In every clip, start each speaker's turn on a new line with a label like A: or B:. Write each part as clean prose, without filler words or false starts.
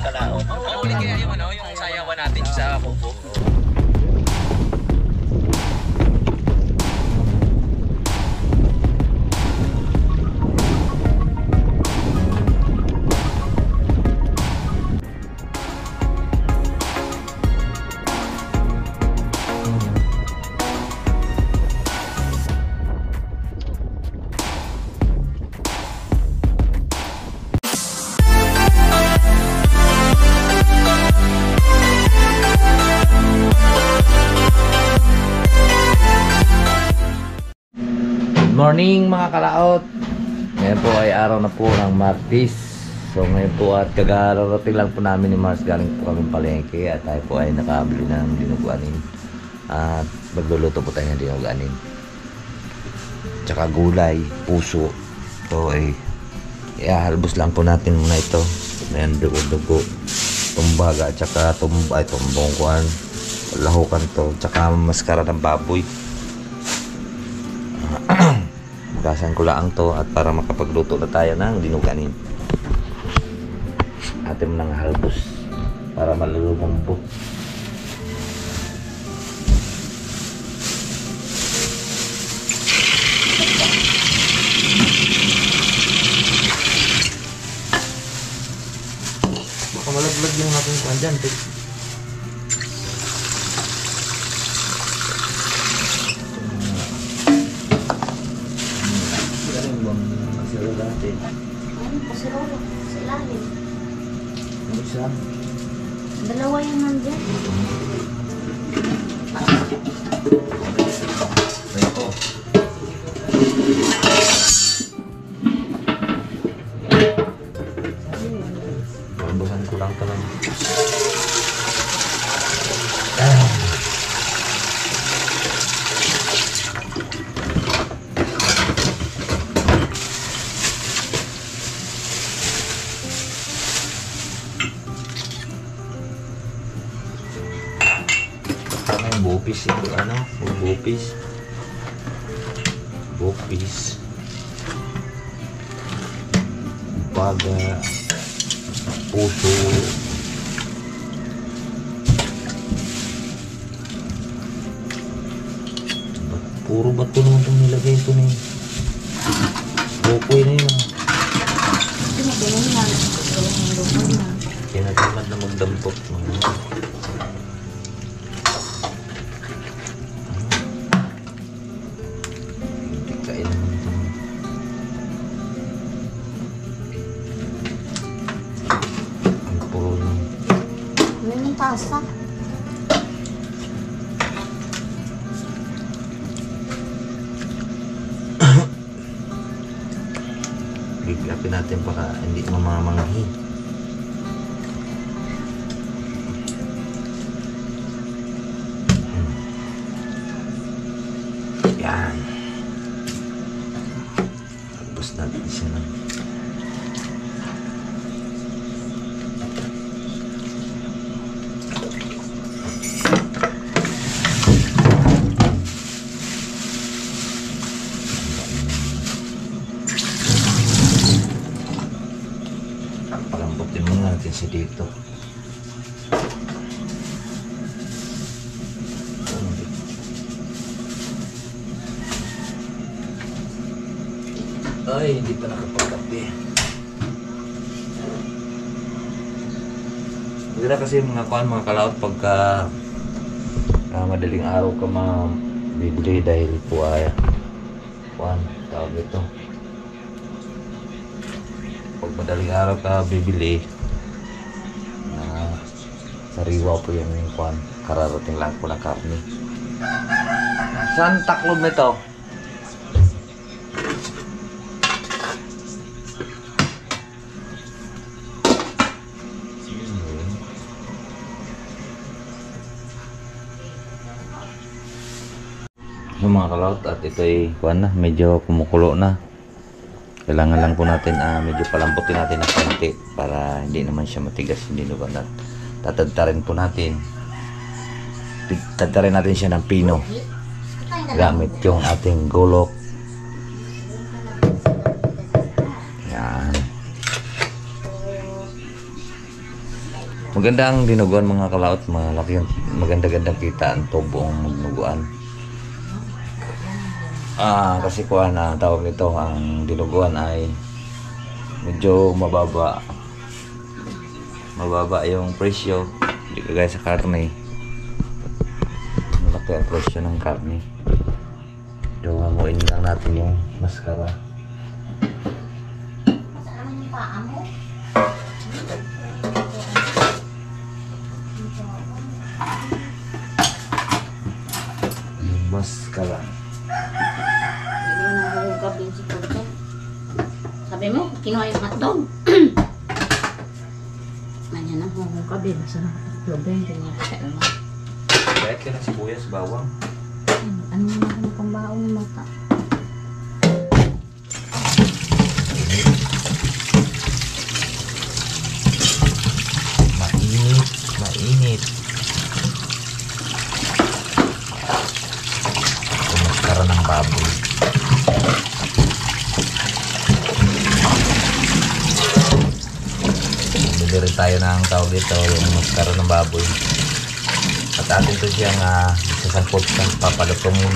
A: kalaot.
B: Ulit kaya yung ano, yung sayawan natin sa kubo.
C: Morning mga kalaot. Ngayon po ay araw na po ng Martes. So ngayon po at kagararating lang po namin ni Mars. Galing po kami palengke at tayo po ay nakabili ng dinuguanin. At magluluto po tayo ng dinuguanin. Tsaka gulay, puso. So ay ihalbos lang po natin muna ito. Ayan, dugo-dugo, tumbaga, tsaka tumbong kuan, lahukan to, tsaka maskara ng baboy. Gasan ko lang to at para makapagluto na tayo ng dinuganin. Atin mo nang halbos para malulubong. Baka malaglag yung ating kuhan dyan.
D: Pasirola sa ilalim.
C: Ano siya?
D: Dalawa yung nandyan.
C: Ito. Balbusan ko lang ito lang. Bupis yung ano, bupis, baga, puso, puro bato naman itong nilagay ito na yun. Bukoy na yun. Kinatamad na magdampot.
D: Tasa.
C: Giglapin natin para hindi mamamangahi. Yan. Tapos natin siya lang. Natin dito. Ay, hindi pa nakapagkape. Hindi na kasi mga kalaot pagka madaling araw ka bibili dahil po ay tawag ito. Pag madaling araw ka bibili, sariwa po yung kararating lang po ng karne. Saan taklob nito? Yung mga kalaot at ito ay medyo kumukulo na. Kailangan lang po natin medyo palambutin natin ng konti para hindi naman siya matigas, hindi naman tatadtarin po natin. Tadtarin natin siya ng pino gamit yung ating gulok. Yan. Maganda ang dinuguan mga kalaot, malaki yung maganda-gandang kita ang tubong magnuguan. Kasi kuha na tawag nito, ang dinuguan ay medyo mababa yung presyo, hindi kagaya sa karne. Malaki ang presyo ng karne. So hamuin lang natin yung maskara.
D: Saan yung paa mo?
C: Yung maskara.
D: Hindi mo nang hugab yung si Pagka. Sabi mo, kinuha yung hotdog. Nandiyan ang hugab yun. Sa hotdog yun.
C: Kahit ka ng sibuyas, bawang.
D: Ano naman ang pambaong mata?
C: Mainit. Maskara ng baboy. Bili rin tayo ng tawag dito, yung maskara ng baboy. At atin ito siyang isasangkot ng papalutongin.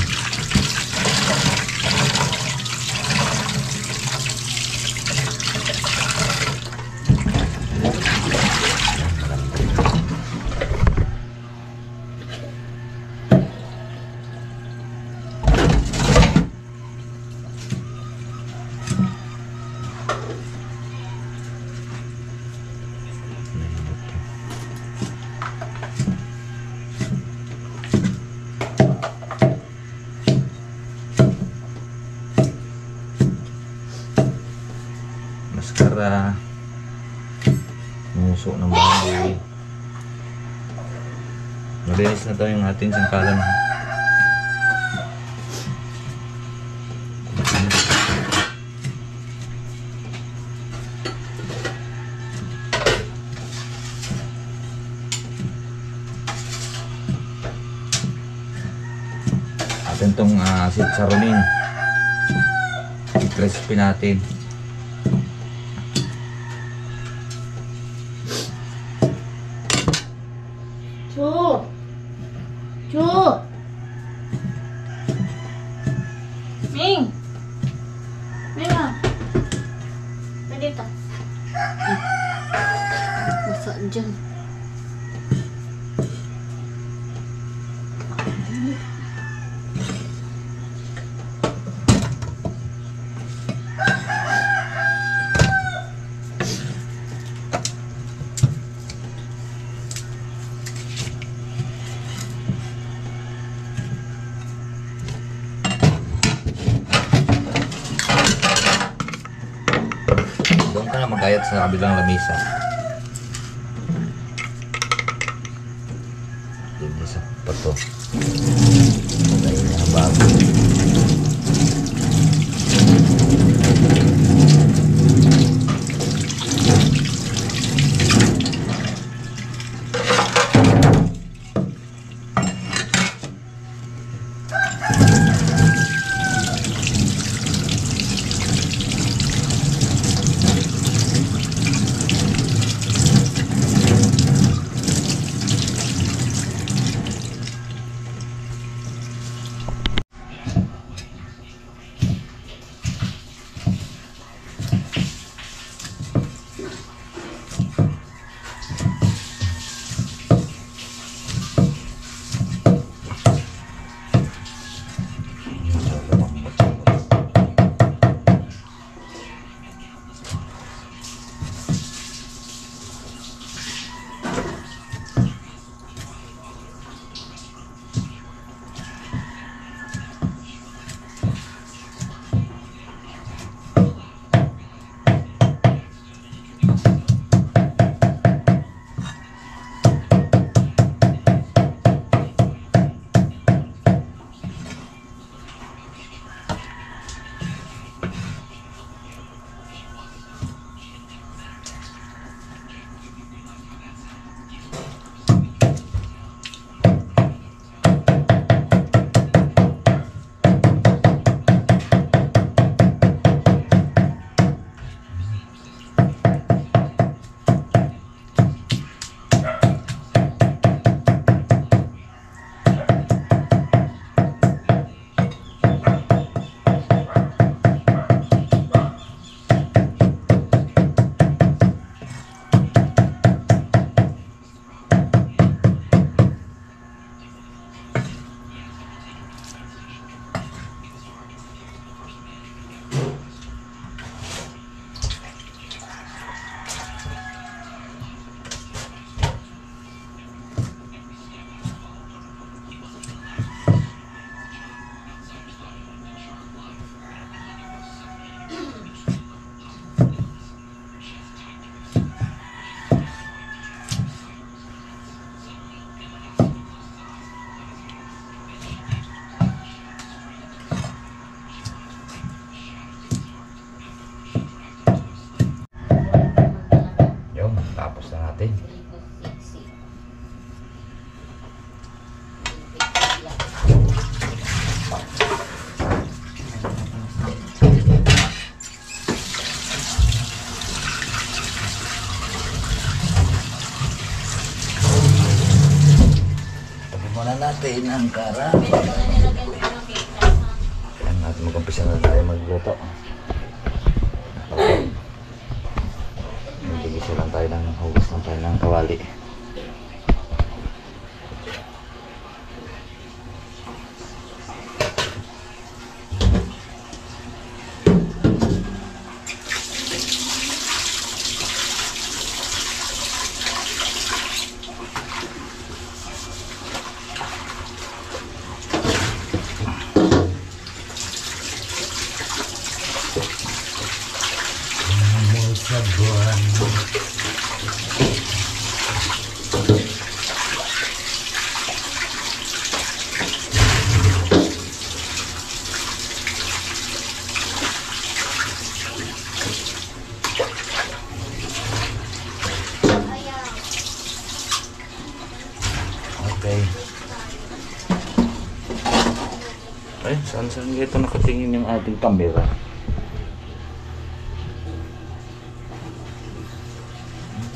C: Maskara, muso ng baboy. Malinis na to yung ating sangkalan. Atin tong sitsaronin. I-crispy natin.
D: Chu! Ming! Ming ah! Pwede ito. Basa dyan.
C: Doon ka na magayat sa kabilang lamisa. Hindi sa pato. Patayin niya ang bago. natin ang kara.
D: Pwede ko na nilagyan ko ng cake na.
C: Ayan natin mag-umpisa na tayo magluto. Nagigisa lang tayo ng hugas ng tayo ng kawali. Okay. Ay, saan dito nakatingin yung ating camera?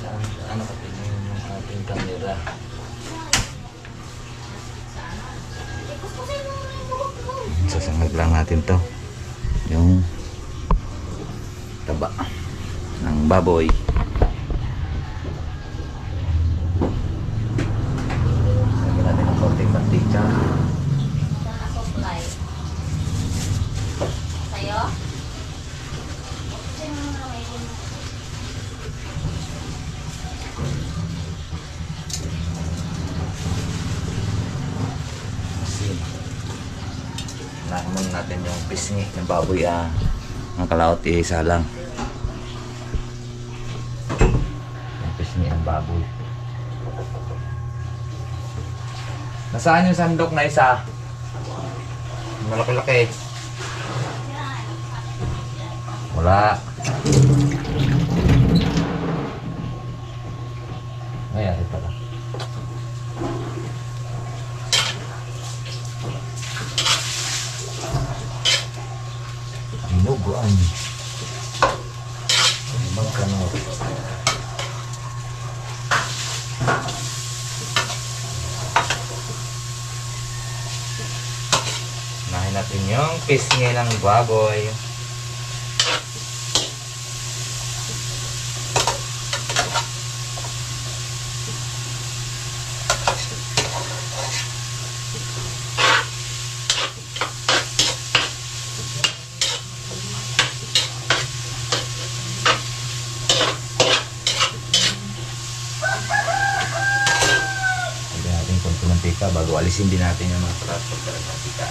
C: Saan nakatingin yung ating camera? Sasangag lang natin to. Yung taba ng baboy. Lagyan natin ng konting mantika.
D: Supply. Sa'yo?
C: Asin. Laman natin yung pisngi ng baboy. Ang kalaot isa lang. Yung pisngi ng baboy. Nasaan yung sandok na isa? Malaki-laki. Wala. Ay, ate pala. Dinuguan. Magkanot. Unahin natin yung pisngi ng baboy. Lagyan natin konti mantika bago alisin din natin yung mga trato ng mantika.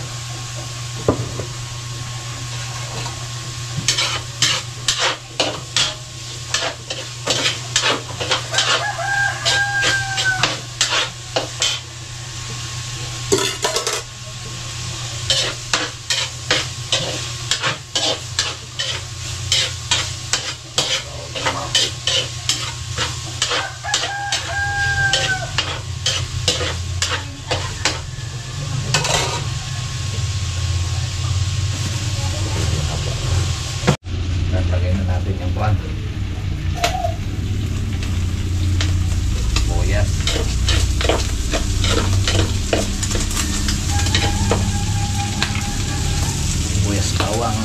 C: Lagay na natin yung pan. Buyas. Buyas bawang.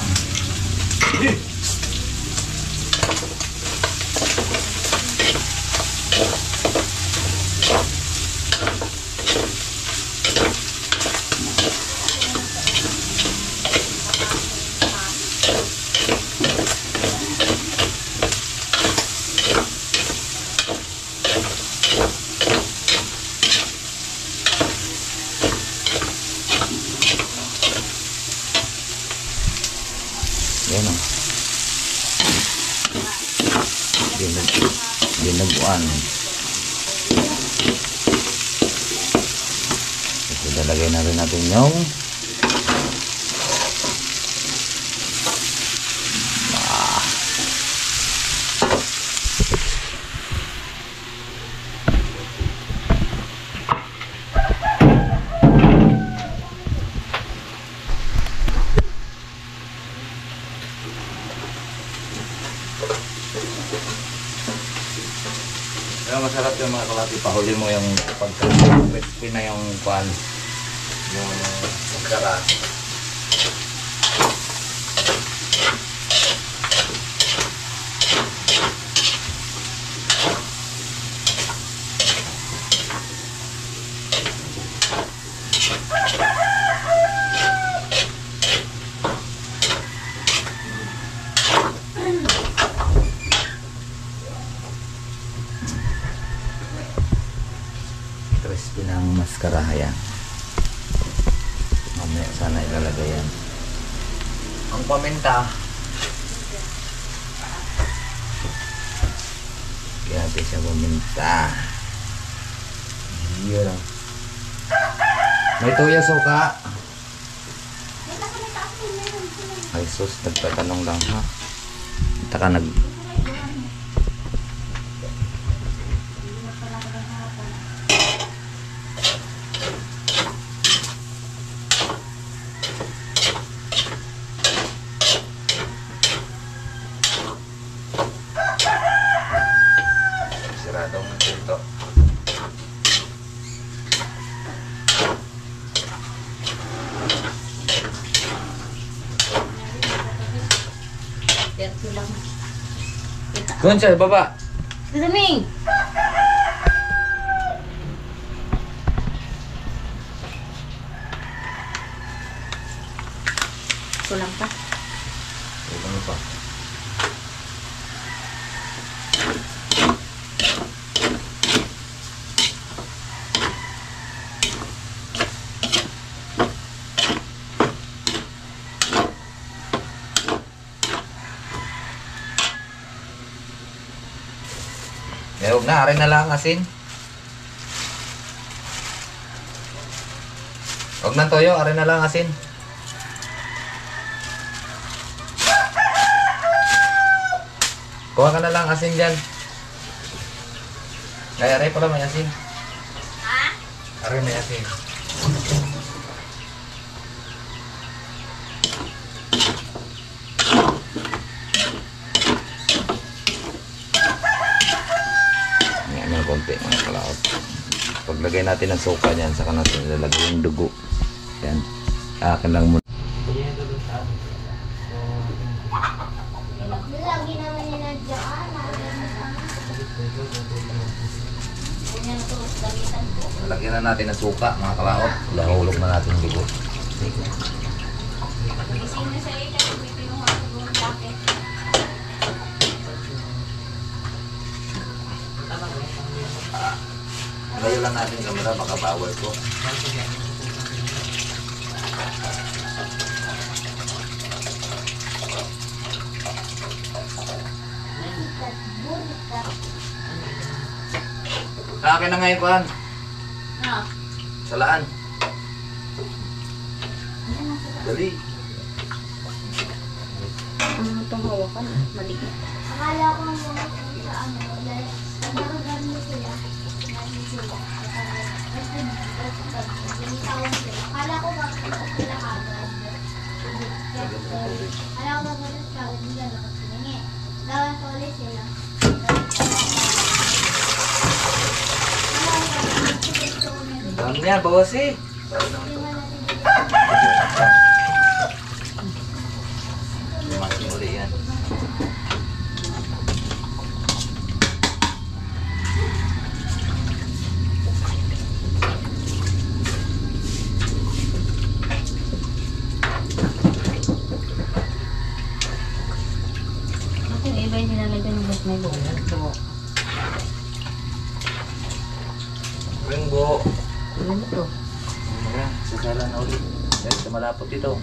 C: Yan o. Dinuguan. Ito lalagay na rin natin yung Pero masarap yung mga kalati. Pahuli mo yung pagka-crispy na yung pan. yung maskara. Crispy ng maskara yan. Mamaya sana ilalagay yan. Ang paminta. Kaya natin siya paminta. Yun lang. May tuya suka. Ay sus, nagtatanong lang ha. Taka nag... Siradong ito.
D: Perto lang.
C: Doon sa baba.
D: Daming! Kulang pa.
C: Ano pa? Huwag na, arin na lang asin. Huwag na toyo, arin na lang asin. Kuha ka na lang asin dyan. Kaya aray pala may asin.
D: Ha?
C: Aray may asin. Ngayon ng konti mga kalaot. Paglagay natin ng suka niyan, saka natin ilalagay yung dugo. Yan. Akin lang muna.
D: Lagi naman nila dyan. Ganyan ito, gamitan ko.
C: Lagyan na natin ng suka mga kalaot. Lahulog na natin yung dugo.
D: Gising na siya eh, kasi may pinuha ko doon jacket.
C: Layo lang natin yung camera, baka bawal ko. Sa akin na ngayon, Kuhan.
D: Ha?
C: Salaan. Dali.
D: Ano itong hawakan? Maliit.
A: Akala ko mga sa ano, dahil nagkaroon mo sila. Dahil sila. Binitawan sila. Akala ko magkakas sila agad. Akala ko magkakas kagad nila nakasiningi. Gawan ko ulit sila.
C: Dami yan, bawas eh. Lumaking uli yan.
D: Ito yung iba yung nilalagyan ng mas may buo.
C: Ring buo.
D: Ano ba ito?
C: Ayan, sasala na ulit. Dahil sa malapot ito.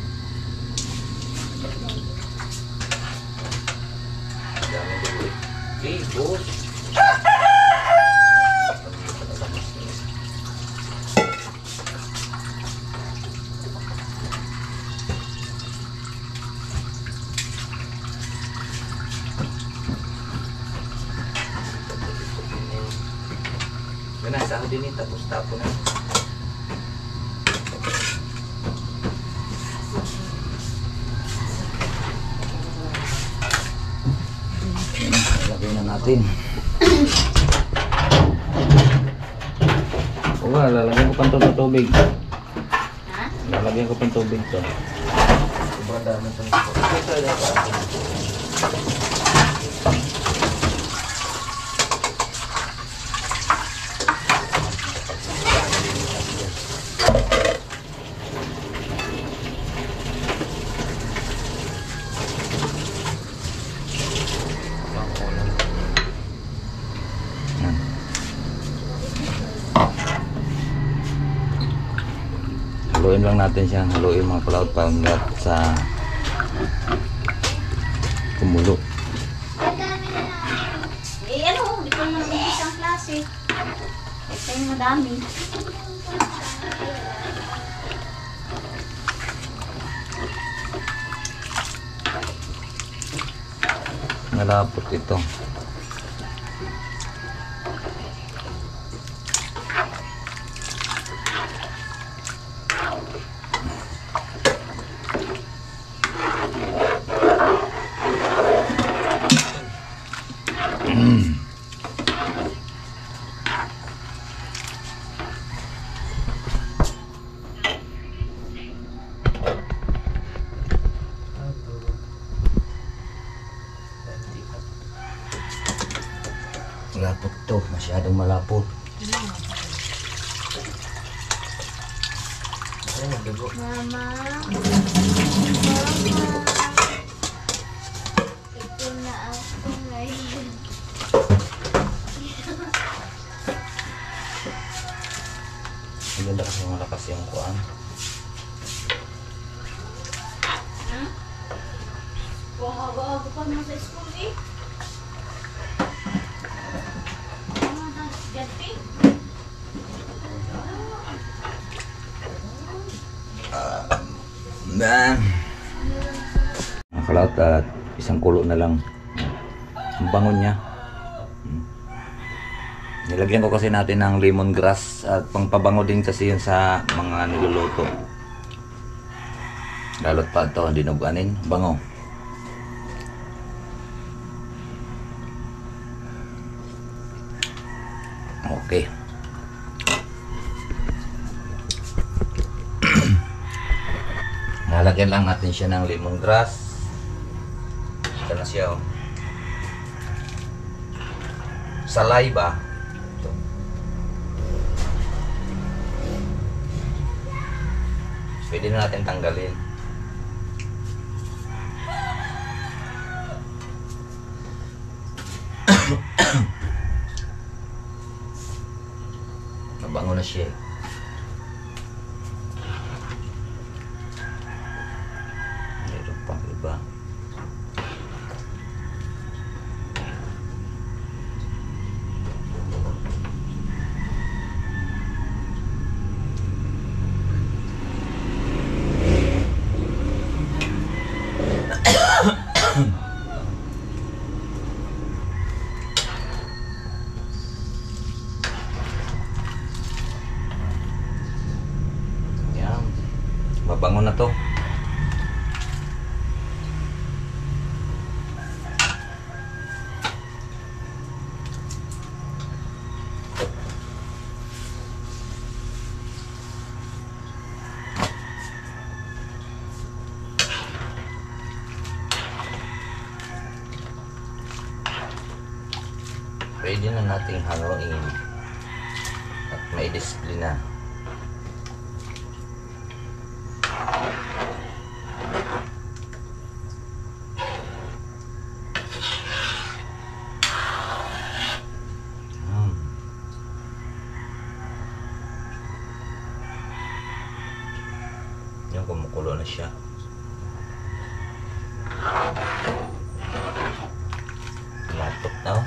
C: Dami din ulit. Okay, buo. Yan na, sahod din eh. Tapos tapo na. Lagay na natin. Oo nga, lalagyan ko pa ito ng tubig.
D: Ha?
C: Lagyan ko pang tubig to. Sobrang dami itong haluin lang natin siya, haluin mga kalaot hanggat sa kumulo.
D: Eh ano, hindi ko naman isang klase. Ito yung madami.
C: Malapot ito. Malapot to, masyadong malapot. Ay, nagdugo.
A: Mama. Ito na ako ngayon.
C: Maganda kasi malakas yung kuan.
D: Bago-bago pa naman sa school eh.
C: Nakalaot at isang kulo na lang. Ang bango niya. Nilagyan ko kasi natin ng lemongrass at pangpabango din kasi yun sa mga niluluto. Lalot pa ito, dinuganin, bango. Okay. Nalagyan lang natin siya ng lemongrass. Ito na siya, oh. Saliva. Ito. Pwede na natin tanggalin. Nabango na siya, eh. Meron pang iba. Yan. Mabango na to. Pwede na nating haluin at may disiplina. Yung kumukulo na siya. Lapot na, oh.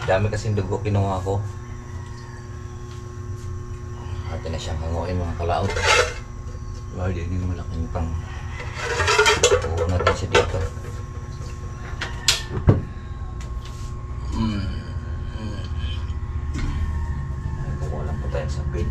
C: Dami kasing dugo kinuha ko. Atin na siyang hanguin mga kalaot. Wow, din yung malaking pang puho natin siya dito. Kukuha lang po tayo sa pin.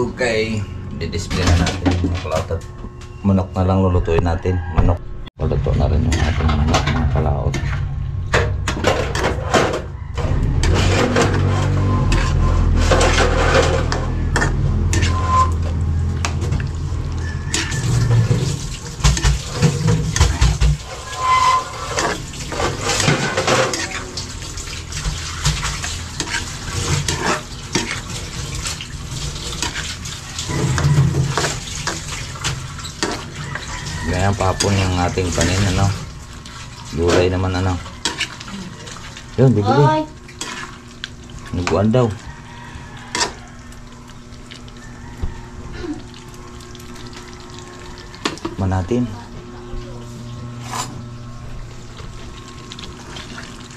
C: Okay, di-display na natin yung mga kalaot at manok na lang lulutuin natin. Manok. Luluto na rin yung ating manok, mga kalaot. Ganyan papon yung ating panin, ano. Gulay naman, ano. Yun, bibili.
D: Oy!
C: Nagbuan daw. Tikman natin.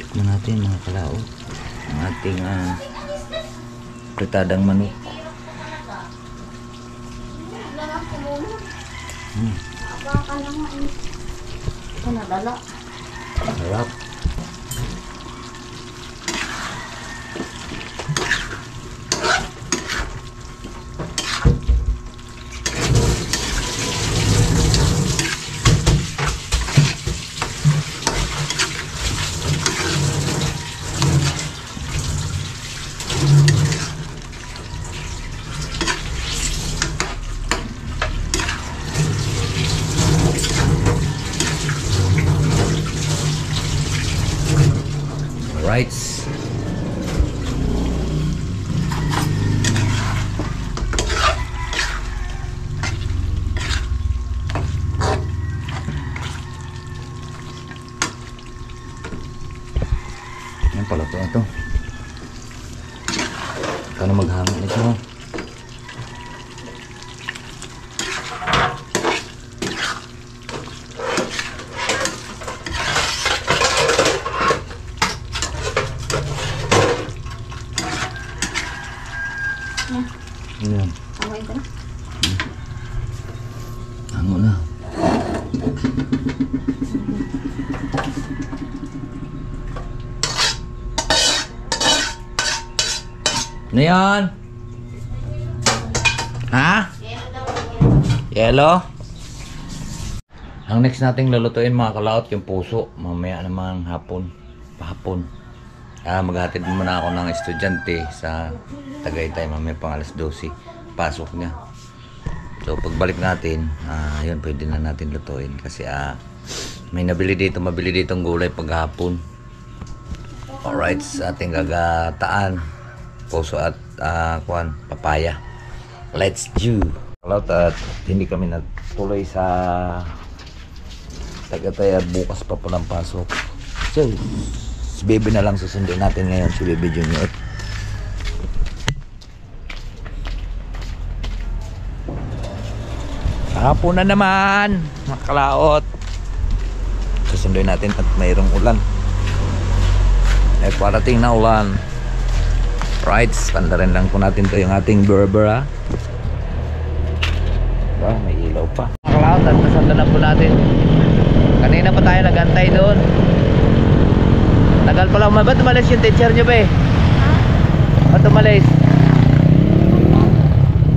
C: Tikman natin, mga kalao. Ang ating pritadang manok.
A: Baka lang nga.
D: Ito nadala.
C: Sarap. Rights. Yan pala ito. Kano maghangin nito. Yan.
D: Awain ko na.
C: Hango na. Ano yan? Ha? Yellow? Ang next nating lulutuin, mga kalaot, yung puso. Mamaya naman hapon. Pahapon. Maghatid muna ako ng estudyante sa Tagaytay. Mamaya pang alas 12. Pasok niya. So pagbalik natin, yun, pwede na natin lutuin. Kasi may mabili ditong gulay paghapon. Alright, sa ating gagataan. Puso at papaya. Let's do. Kalaot, at hindi kami natuloy sa Tagaytay at bukas pa po ng pasok. So, si Baby na lang susundin natin ngayon, si Baby Junior. Hapon na naman, mga kalaot. Susunduin natin at mayroong ulan. Parating na ulan. Right, pandarin lang po natin to yung ating Berbera. May ilaw pa. Mga kalaot, at nasundan na po natin. Kanina pa tayo nagantay doon. Tagal pala. Ba't umalis yung teacher nyo ba eh? Ba't umalis?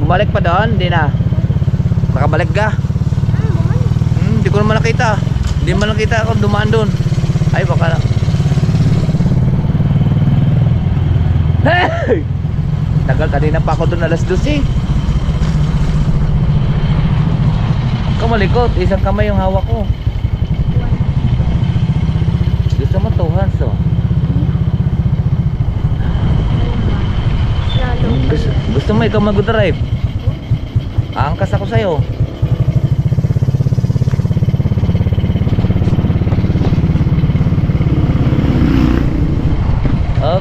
C: Bumalik pa doon? Hindi na. Nakabalik ka? Hindi ko naman nakita. Hindi naman nakita ako dumaan doon. Ay baka na. Hey! Tagal, kanina pa ako doon alas 12. Kamalikot, isang kamay yung hawak ko. Gusto mo to, Hanso? Gusto mo ikaw mag-drive? Angkas ako sa'yo.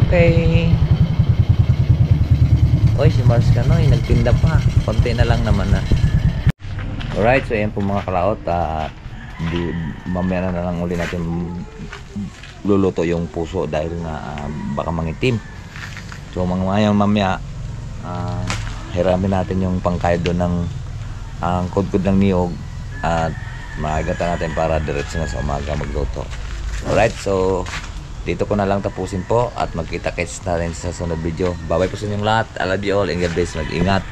C: Okay. Oy, si Mars Canoy, nagtinda pa. Konti na lang naman na. Alright, so ayan po mga kalaot. Mamaya na lang uli natin luluto yung puso dahil nga baka mangitim. So mamaya hiramin natin yung pangkayod doon ng kudkod ng niyog at maagatan natin para diretso na sa umaga magluto. Alright, so dito ko na lang tapusin po at magkita-kits na rin sa sunod video. Bye bye po sa inyong lahat. I love you all and God bless. Mag-ingat.